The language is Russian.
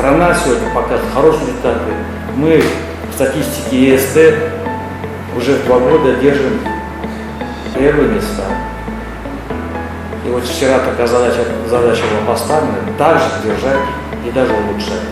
страна сегодня показывает хорошие результаты. Мы в статистике ЕСТ уже в 2 года держим первые места. И вот вчера такая задача была поставлена, также держать и даже улучшать.